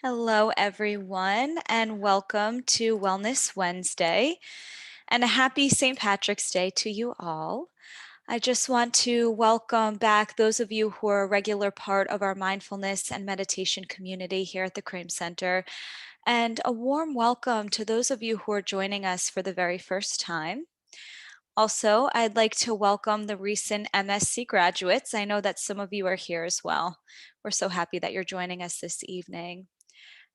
Hello, everyone, and welcome to Wellness Wednesday, and a happy St. Patrick's Day to you all. I just want to welcome back those of you who are a regular part of our mindfulness and meditation community here at the Krame Center, and a warm welcome to those of you who are joining us for the very first time. Also, I'd like to welcome the recent MSc graduates. I know that some of you are here as well. We're so happy that you're joining us this evening.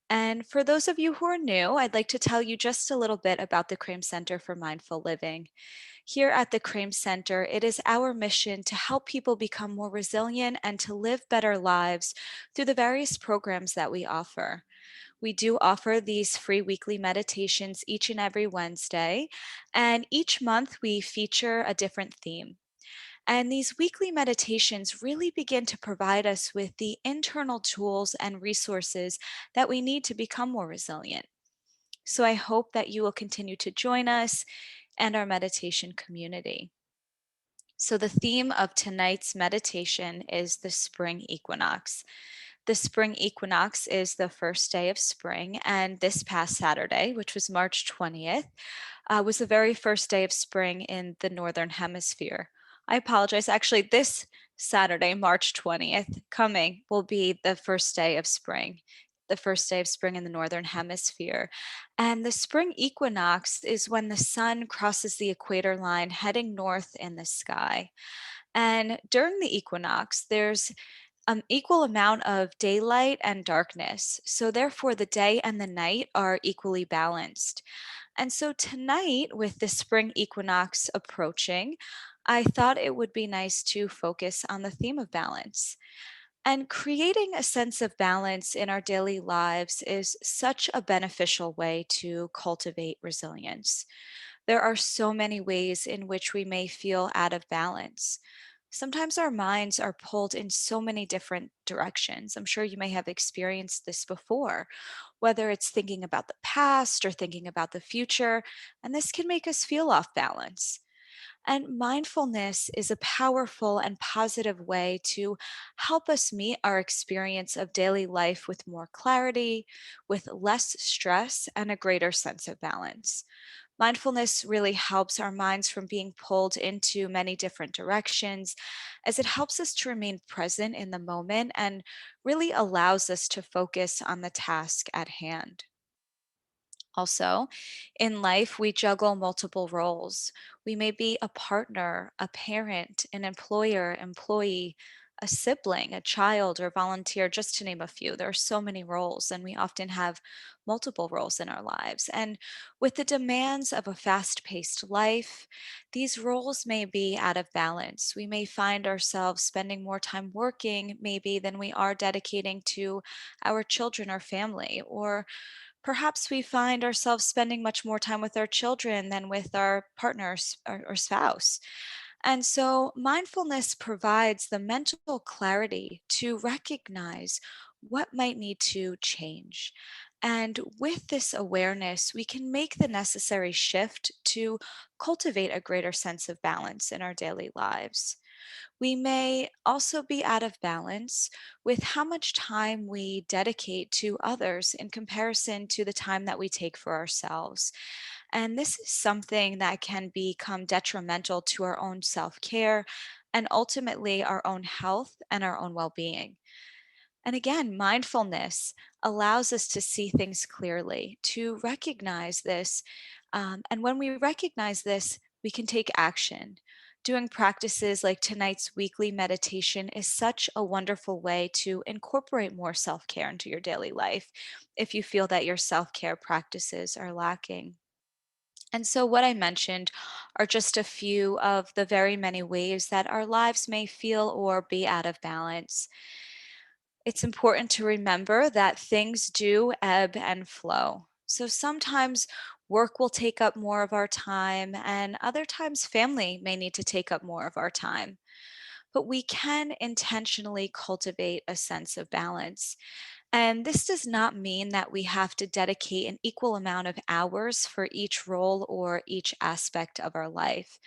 And for those of you who are new, I'd like to tell you just a little bit about the Krame Center for Mindful Living. Here at the Krame Center, it is our mission to help people become more resilient and to live better lives through the various programs that we offer. We do offer these free weekly meditations each and every Wednesday, and each month we feature a different theme. And these weekly meditations really begin to provide us with the internal tools and resources that we need to become more resilient. So I hope that you will continue to join us and our meditation community. So, the theme of tonight's meditation is the spring equinox. The spring equinox is the first day of spring, and this past Saturday, which was March 20th, was the very first day of spring in the Northern Hemisphere. I apologize. Actually, this Saturday, March 20th, coming will be the first day of spring in the Northern Hemisphere. And the spring equinox is when the sun crosses the equator line heading north in the sky. And during the equinox, there's an equal amount of daylight and darkness. So, therefore, the day and the night are equally balanced. And so, tonight, with the spring equinox approaching, I thought it would be nice to focus on the theme of balance. And creating a sense of balance in our daily lives is such a beneficial way to cultivate resilience. There are so many ways in which we may feel out of balance. Sometimes our minds are pulled in so many different directions. I'm sure you may have experienced this before, whether it's thinking about the past or thinking about the future, and this can make us feel off balance. And mindfulness is a powerful and positive way to help us meet our experience of daily life with more clarity, with less stress, and a greater sense of balance. Mindfulness really helps our minds from being pulled into many different directions, as it helps us to remain present in the moment and really allows us to focus on the task at hand. Also, in life, we juggle multiple roles. We may be a partner, a parent, an employer, employee, a sibling, a child, or volunteer, just to name a few. There are so many roles, and we often have multiple roles in our lives. And with the demands of a fast paced life, these roles may be out of balance. We may find ourselves spending more time working, maybe, than we are dedicating to our children or family, or perhaps we find ourselves spending much more time with our children than with our partners or spouse. And so, mindfulness provides the mental clarity to recognize what might need to change. And with this awareness, we can make the necessary shift to cultivate a greater sense of balance in our daily lives. We may also be out of balance with how much time we dedicate to others in comparison to the time that we take for ourselves. And this is something that can become detrimental to our own self care and ultimately our own health and our own well being. And again, mindfulness allows us to see things clearly, to recognize this. And when we recognize this, we can take action. Doing practices like tonight's weekly meditation is such a wonderful way to incorporate more self care into your daily life if you feel that your self care practices are lacking. And so, what I mentioned are just a few of the very many ways that our lives may feel or be out of balance. It's important to remember that things do ebb and flow. So sometimes work will take up more of our time, and other times family may need to take up more of our time. But we can intentionally cultivate a sense of balance. And this does not mean that we have to dedicate an equal amount of hours for each role or each aspect of our life.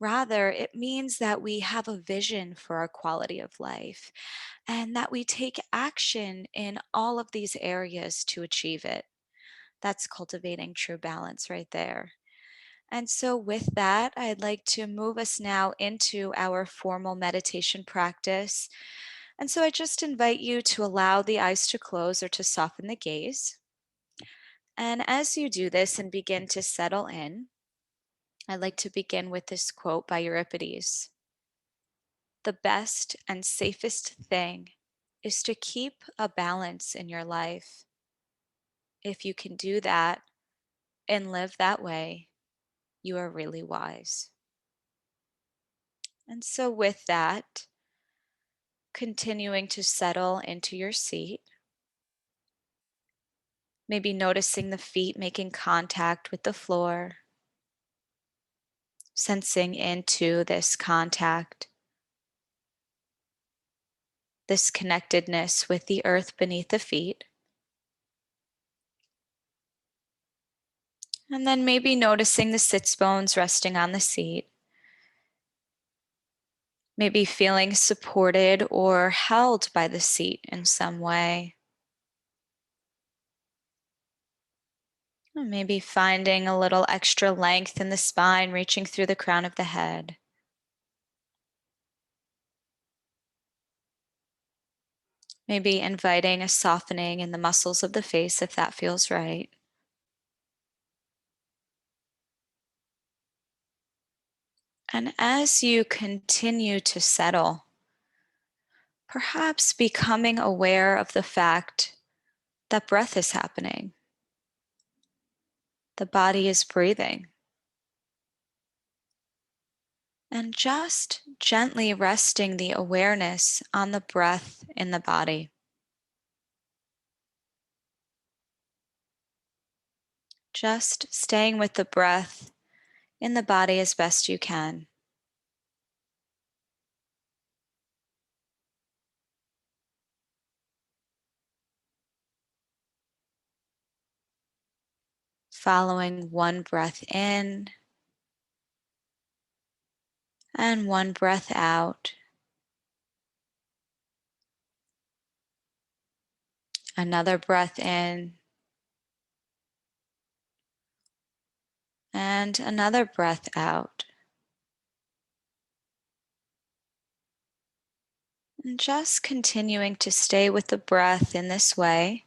Rather, it means that we have a vision for our quality of life and that we take action in all of these areas to achieve it. That's cultivating true balance right there. And so, with that, I'd like to move us now into our formal meditation practice. And so, I just invite you to allow the eyes to close or to soften the gaze. And as you do this and begin to settle in, I'd like to begin with this quote by Euripides. The best and safest thing is to keep a balance in your life. If you can do that and live that way, you are really wise. And so, with that, continuing to settle into your seat, maybe noticing the feet making contact with the floor, sensing into this contact, this connectedness with the earth beneath the feet. And then maybe noticing the sits bones resting on the seat. Maybe feeling supported or held by the seat in some way. Or maybe finding a little extra length in the spine, reaching through the crown of the head. Maybe inviting a softening in the muscles of the face if that feels right. And as you continue to settle, perhaps becoming aware of the fact that breath is happening. The body is breathing. And just gently resting the awareness on the breath in the body. Just staying with the breath in the body as best you can. Following one breath in and one breath out. Another breath in and another breath out. And just continuing to stay with the breath in this way.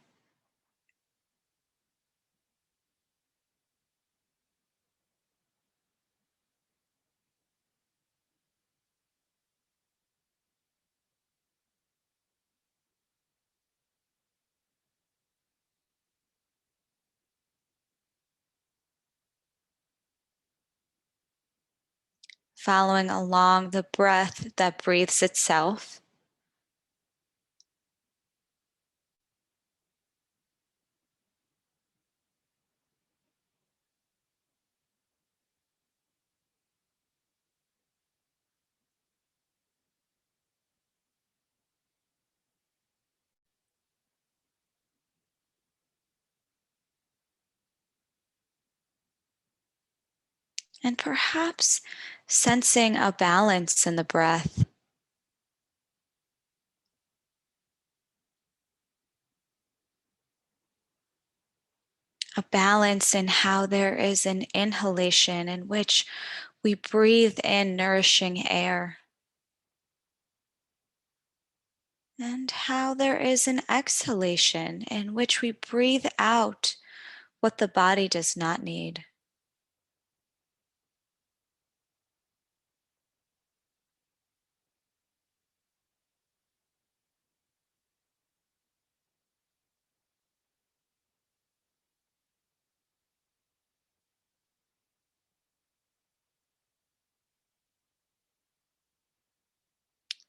Following along the breath that breathes itself. And perhaps sensing a balance in the breath. A balance in how there is an inhalation in which we breathe in nourishing air. And how there is an exhalation in which we breathe out what the body does not need.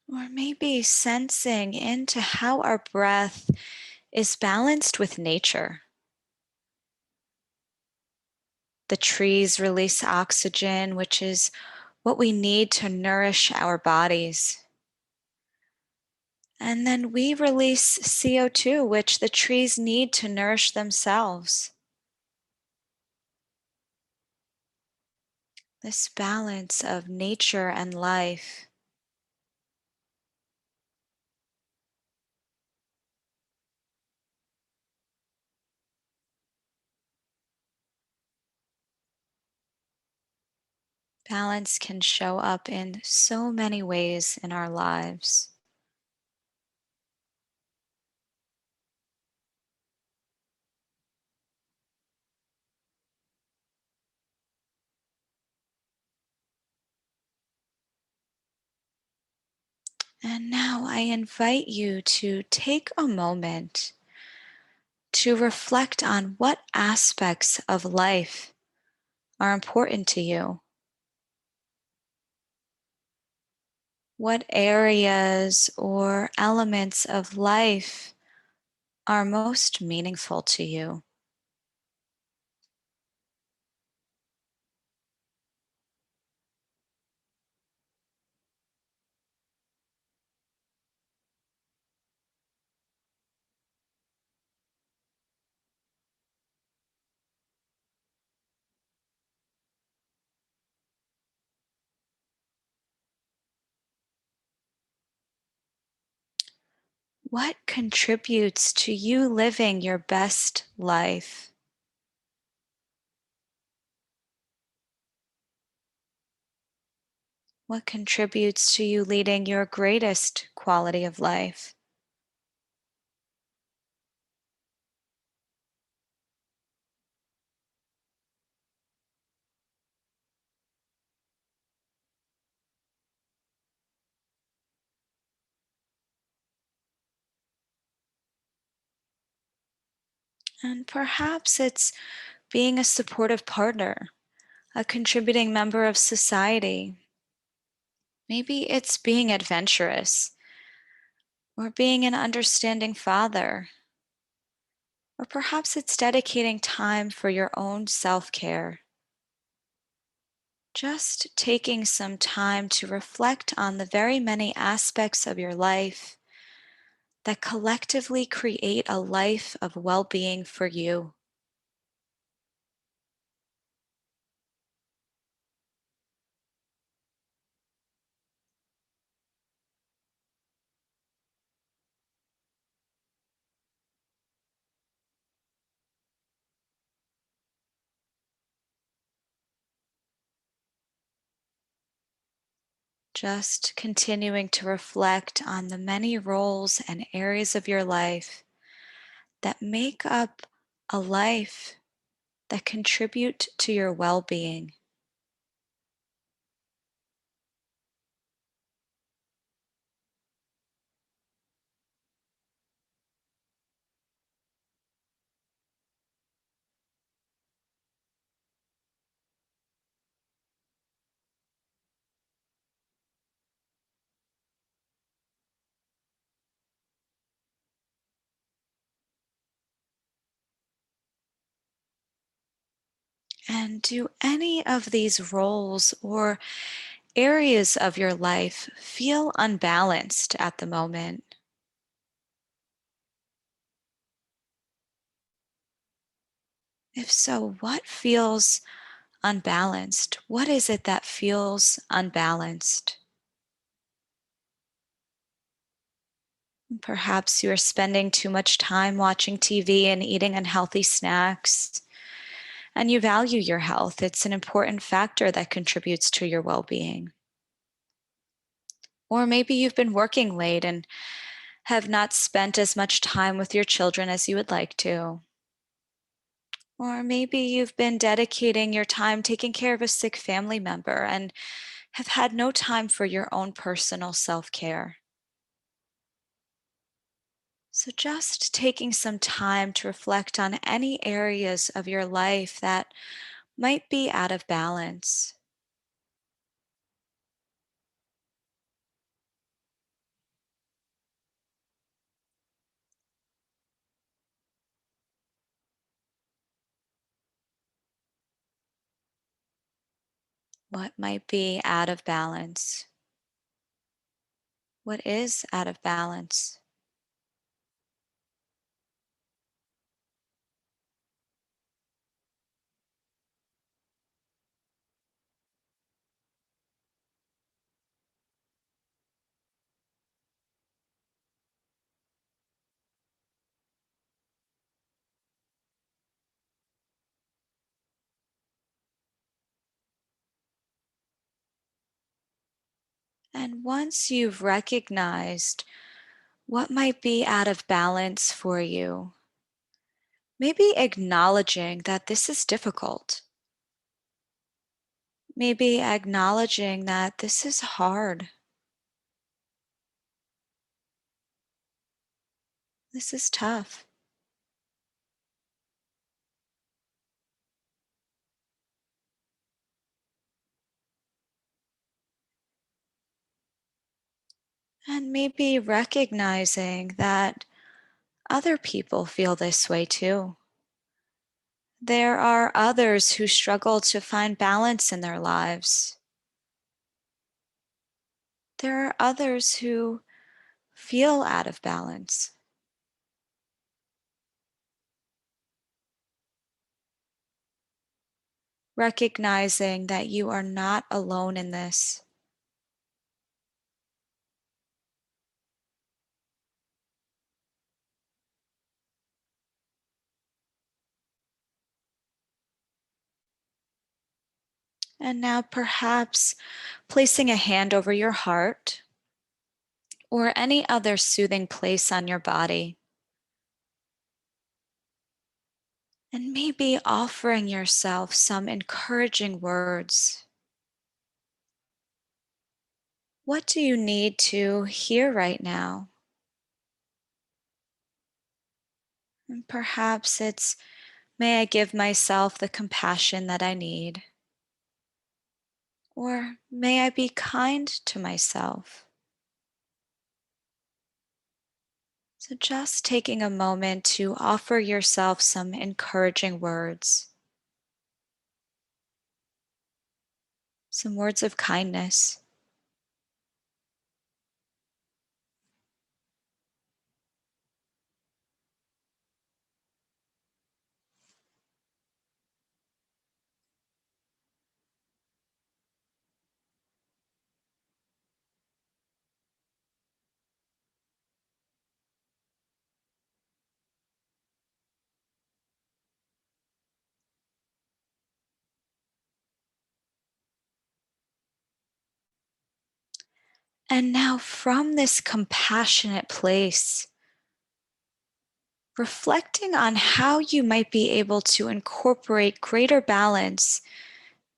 Or maybe sensing into how our breath is balanced with nature. The trees release oxygen, which is what we need to nourish our bodies. And then we release CO2, which the trees need to nourish themselves. this balance of nature and life. Balance can show up in so many ways in our lives. And now I invite you to take a moment to reflect on what aspects of life are important to you. What areas or elements of life are most meaningful to you? What contributes to you living your best life? What contributes to you leading your greatest quality of life? And perhaps it's being a supportive partner, a contributing member of society. Maybe it's being adventurous or being an understanding father. Or perhaps it's dedicating time for your own self care. Just taking some time to reflect on the very many aspects of your life that collectively create a life of well being for you. Just continuing to reflect on the many roles and areas of your life that make up a life that contribute to your well being. And do any of these roles or areas of your life feel unbalanced at the moment? If so, what feels unbalanced? What is it that feels unbalanced? Perhaps you are spending too much time watching TV and eating unhealthy snacks, and you value your health. It's an important factor that contributes to your well being. Or maybe you've been working late and have not spent as much time with your children as you would like to. Or maybe you've been dedicating your time taking care of a sick family member and have had no time for your own personal self care. So, just taking some time to reflect on any areas of your life that might be out of balance. What might be out of balance? What is out of balance? And once you've recognized what might be out of balance for you, maybe acknowledging that this is difficult. Maybe acknowledging that this is hard. This is tough. And maybe recognizing that other people feel this way too. There are others who struggle to find balance in their lives. There are others who feel out of balance. Recognizing that you are not alone in this. And now perhaps placing a hand over your heart or any other soothing place on your body. And maybe offering yourself some encouraging words. What do you need to hear right now? And perhaps it's, may I give myself the compassion that I need? Or may I be kind to myself? So just taking a moment to offer yourself some encouraging words, some words of kindness. And now, from this compassionate place, reflecting on how you might be able to incorporate greater balance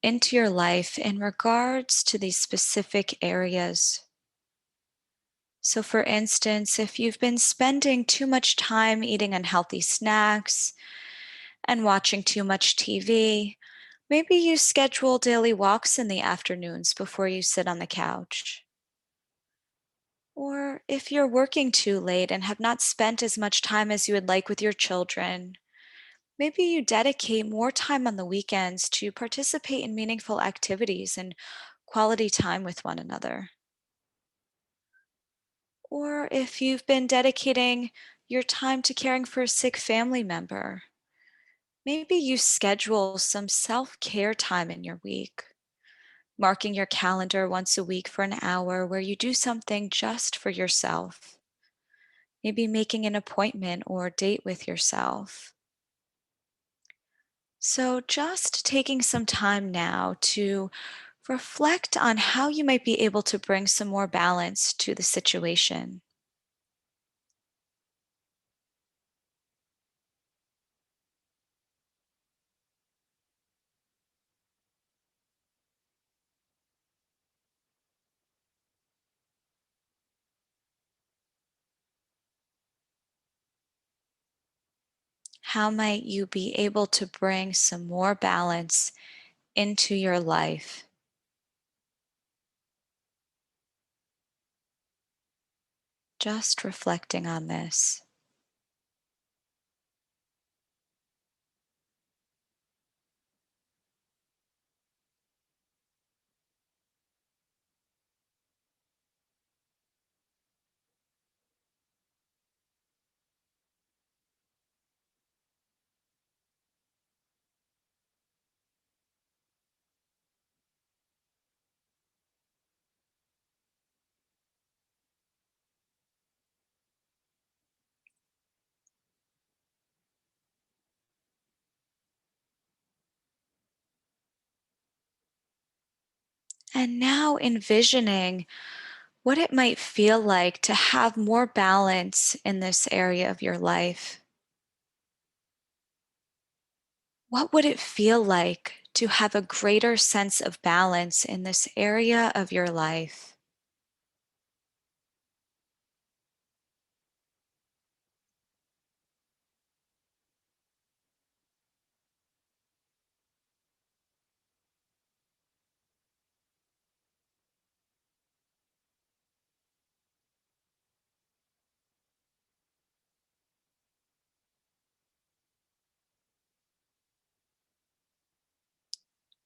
into your life in regards to these specific areas. So, for instance, if you've been spending too much time eating unhealthy snacks and watching too much TV, maybe you schedule daily walks in the afternoons before you sit on the couch. Or if you're working too late and have not spent as much time as you would like with your children, maybe you dedicate more time on the weekends to participate in meaningful activities and quality time with one another. Or if you've been dedicating your time to caring for a sick family member, maybe you schedule some self care time in your week, marking your calendar once a week for an hour where you do something just for yourself. Maybe making an appointment or date with yourself. So, just taking some time now to reflect on how you might be able to bring some more balance to the situation. How might you be able to bring some more balance into your life? Just reflecting on this. And now envisioning what it might feel like to have more balance in this area of your life. What would it feel like to have a greater sense of balance in this area of your life?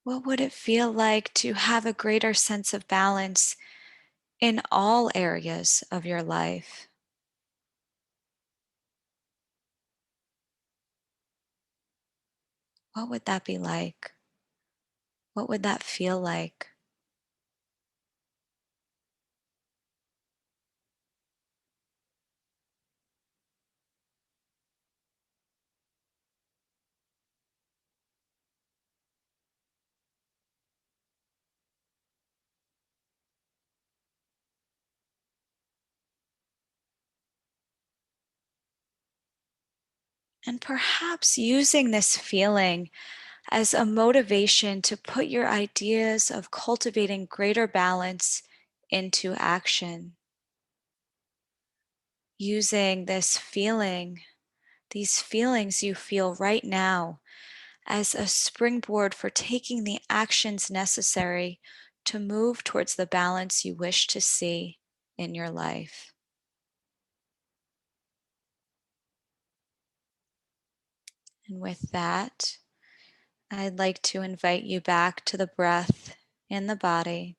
What would it feel like to have a greater sense of balance in all areas of your life? What would that be like? What would that feel like? And perhaps using this feeling as a motivation to put your ideas of cultivating greater balance into action. Using this feeling, these feelings you feel right now, as a springboard for taking the actions necessary to move towards the balance you wish to see in your life. And with that, I'd like to invite you back to the breath in the body,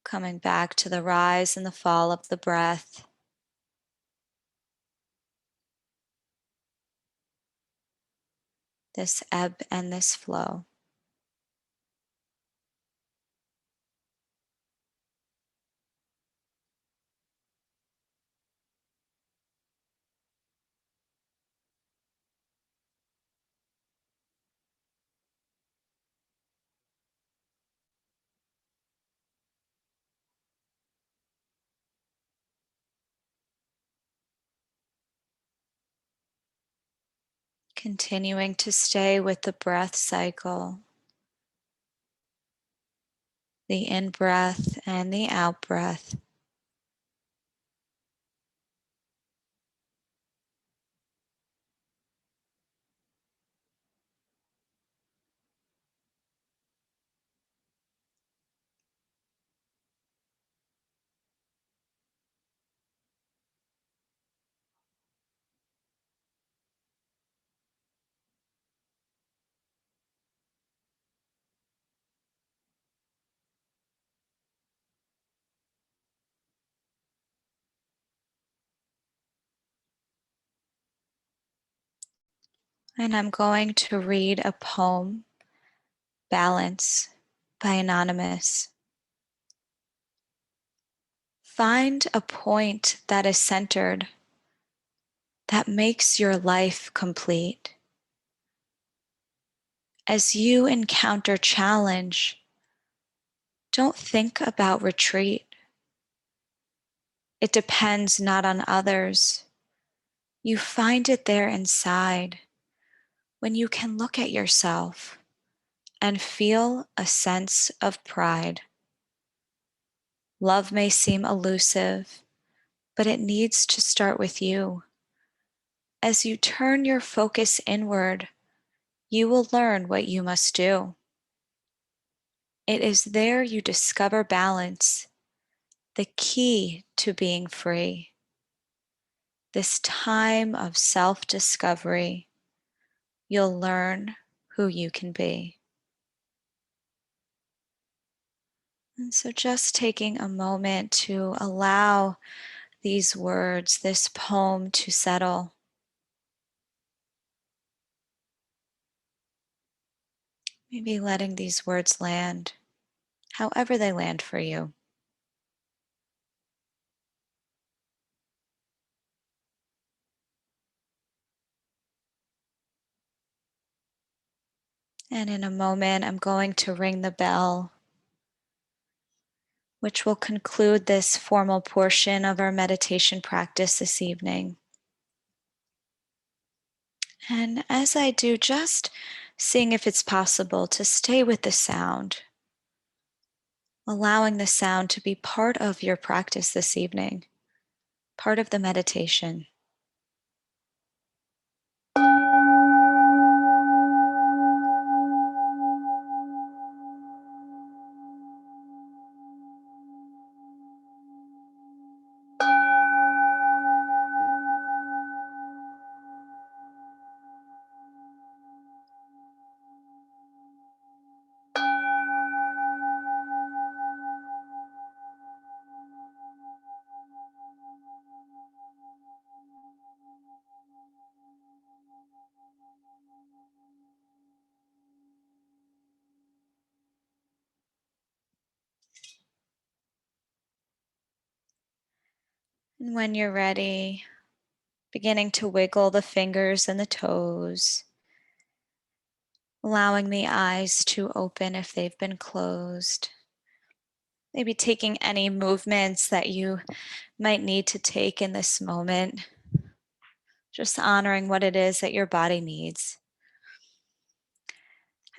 coming back to the rise and the fall of the breath, this ebb and this flow. Continuing to stay with the breath cycle, the in breath and the out breath. And I'm going to read a poem, Balance, by Anonymous. Find a point that is centered, that makes your life complete. As you encounter challenge, don't think about retreat. It depends not on others. You find it there inside when you can look at yourself and feel a sense of pride. Love may seem elusive, but it needs to start with you. As you turn your focus inward, you will learn what you must do. It is there you discover balance, the key to being free. This time of self-discovery, you'll learn who you can be. And so just taking a moment to allow these words, this poem to settle. Maybe letting these words land, however they land for you. And in a moment, I'm going to ring the bell, which will conclude this formal portion of our meditation practice this evening. And as I do, just seeing if it's possible to stay with the sound, allowing the sound to be part of your practice this evening, part of the meditation. And when you're ready, beginning to wiggle the fingers and the toes, allowing the eyes to open if they've been closed. Maybe taking any movements that you might need to take in this moment, just honoring what it is that your body needs.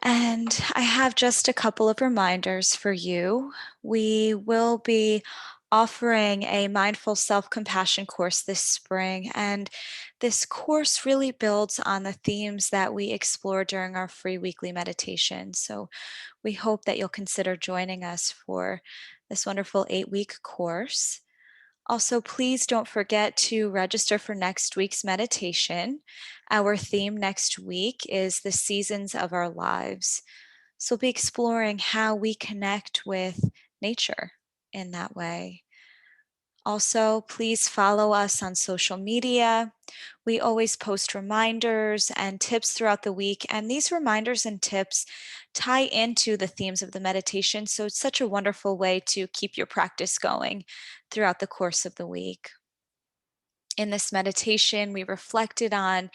And I have just a couple of reminders for you. We will be offering a mindful self-compassion course this spring, and this course really builds on the themes that we explore during our free weekly meditation. So we hope that you'll consider joining us for this wonderful 8-week course. Also, please don't forget to register for next week's meditation. Our theme next week is the seasons of our lives. So we'll be exploring how we connect with nature in that way. Also, please follow us on social media. We always post reminders and tips throughout the week, and these reminders and tips tie into the themes of the meditation. So it's such a wonderful way to keep your practice going throughout the course of the week. In this meditation, we reflected on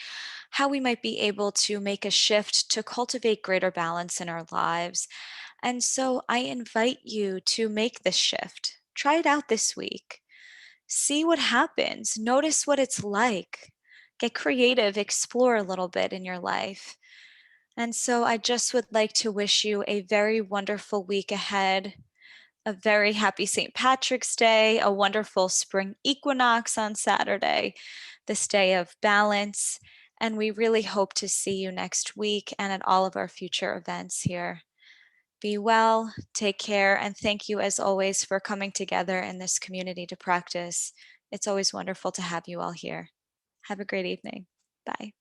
how we might be able to make a shift to cultivate greater balance in our lives. And so I invite you to make this shift. Try it out this week. See what happens. Notice what it's like. Get creative, explore a little bit in your life. And so I just would like to wish you a very wonderful week ahead, a very happy St. Patrick's Day, a wonderful spring equinox on Saturday, this day of balance. And we really hope to see you next week and at all of our future events here. Be well, take care, and thank you as always for coming together in this community to practice. It's always wonderful to have you all here. Have a great evening. Bye.